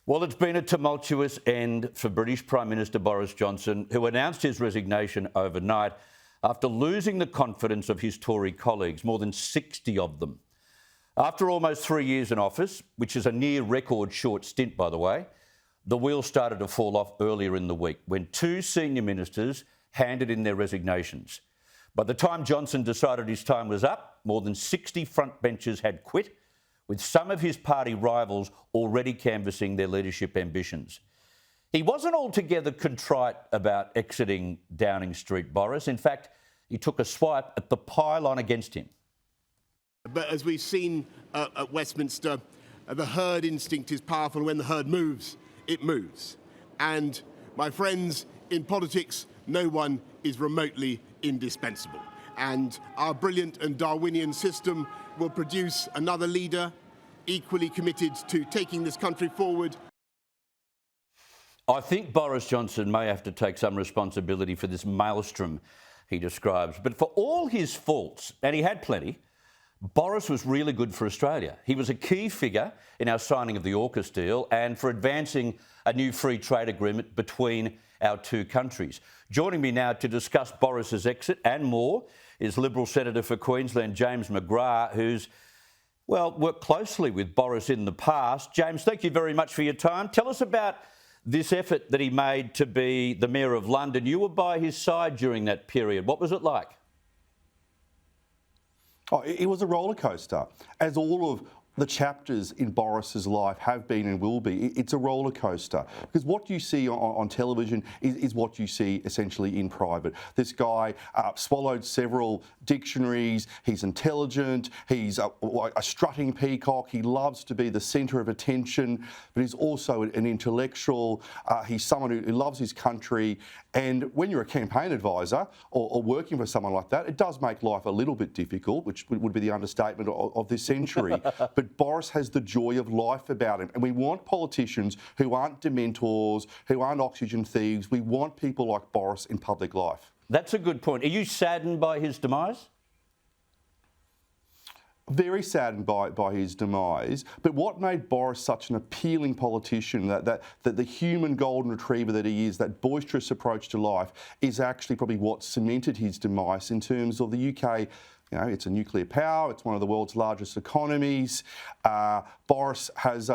Well, it's been a tumultuous end for British Prime Minister Boris Johnson, who announced his resignation overnight after losing the confidence of his Tory colleagues, more than 60 of them. After almost 3 years in office, which is a near record short stint, by the way, the wheels started to fall off earlier in the week when two senior ministers handed in their resignations. By the time Johnson decided his time was up, more than 60 frontbenches had quit, with some of his party rivals already canvassing their leadership ambitions. He wasn't altogether contrite about exiting Downing Street, Boris. In fact, he took a swipe at the pile-on against him. But as we've seen at Westminster, the herd instinct is powerful. When the herd moves, it moves. And my friends, in politics, no one is remotely indispensable. And our brilliant and Darwinian system will produce another leader equally committed to taking this country forward. I think Boris Johnson may have to take some responsibility for this maelstrom he describes. But for all his faults, and he had plenty, Boris was really good for Australia. He was a key figure in our signing of the AUKUS deal and for advancing a new free trade agreement between our two countries. Joining me now to discuss Boris's exit and more is Liberal Senator for Queensland, James McGrath, who's, well, worked closely with Boris in the past. James, thank you very much for your time. Tell us about this effort that he made to be the Mayor of London. You were by his side during that period. What was it like? Oh, it was a roller coaster, as all of the chapters in Boris's life have been and will be. It's a roller coaster because what you see on television is what you see essentially in private. This guy swallowed several dictionaries. He's intelligent. He's a strutting peacock. He loves to be the centre of attention, but he's also an intellectual. He's someone who loves his country. And when you're a campaign advisor or working for someone like that, it does make life a little bit difficult, which would be the understatement of this century. But Boris has the joy of life about him. And we want politicians who aren't dementors, who aren't oxygen thieves. We want people like Boris in public life. That's a good point. Are you saddened by his demise? Very saddened by his demise. But what made Boris such an appealing politician, that the human golden retriever that he is, that boisterous approach to life, is actually probably what cemented his demise in terms of the UK. You know, it's a nuclear power. It's one of the world's largest economies. Boris has,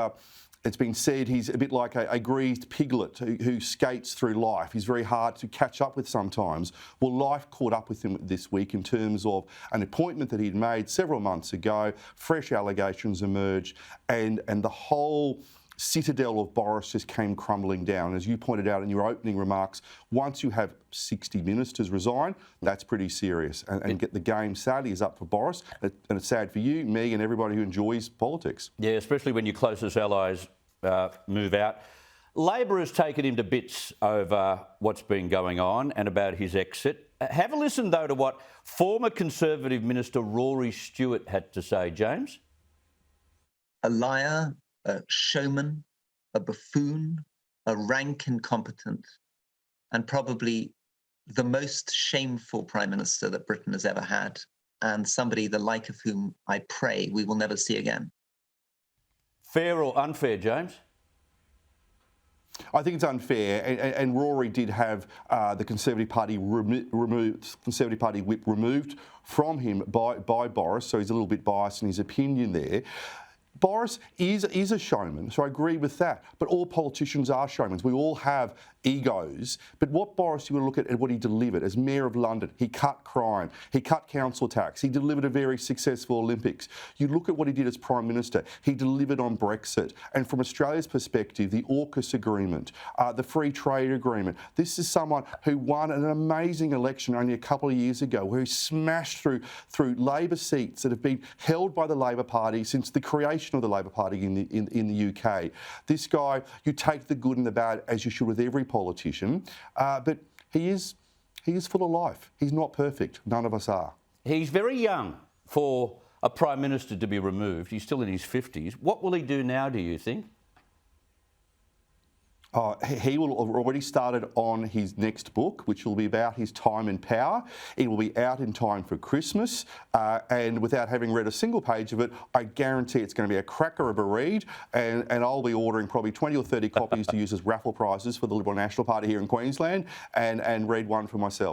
it's been said, he's a bit like a greased piglet who skates through life. He's very hard to catch up with sometimes. Well, life caught up with him this week in terms of an appointment that he'd made several months ago. Fresh allegations emerged, and the whole citadel of Boris just came crumbling down. As you pointed out in your opening remarks, once you have 60 ministers resign, that's pretty serious. And get the game sadly is up for Boris, and it's sad for you, me, and everybody who enjoys politics. Yeah, especially when your closest allies move out. Labor has taken him to bits over what's been going on and about his exit. Have a listen, though, to what former Conservative Minister Rory Stewart had to say, James. A liar, a showman, a buffoon, a rank incompetent, and probably the most shameful Prime Minister that Britain has ever had, and somebody the like of whom I pray we will never see again. Fair or unfair, James? I think it's unfair, and Rory did have the Conservative Party Conservative Party whip removed from him by Boris, so he's a little bit biased in his opinion there. Boris is a showman, so I agree with that. But all politicians are showmen. We all have egos. But what Boris, you want to look at what he delivered as Mayor of London. He cut crime. He cut council tax. He delivered a very successful Olympics. You look at what he did as Prime Minister. He delivered on Brexit. And from Australia's perspective, the AUKUS agreement, the free trade agreement. This is someone who won an amazing election only a couple of years ago, where he smashed through Labor seats that have been held by the Labor Party since the creation of the Labor Party in the UK. This guy, you take the good and the bad as you should with every politician, but he is full of life. He's not perfect. None of us are. He's very young for a Prime Minister to be removed. He's still in his 50s. What will he do now, do you think? He will have already started on his next book, which will be about his time in power. It will be out in time for Christmas, and without having read a single page of it, I guarantee it's going to be a cracker of a read, and I'll be ordering probably 20 or 30 copies to use as raffle prizes for the Liberal National Party here in Queensland, and read one for myself.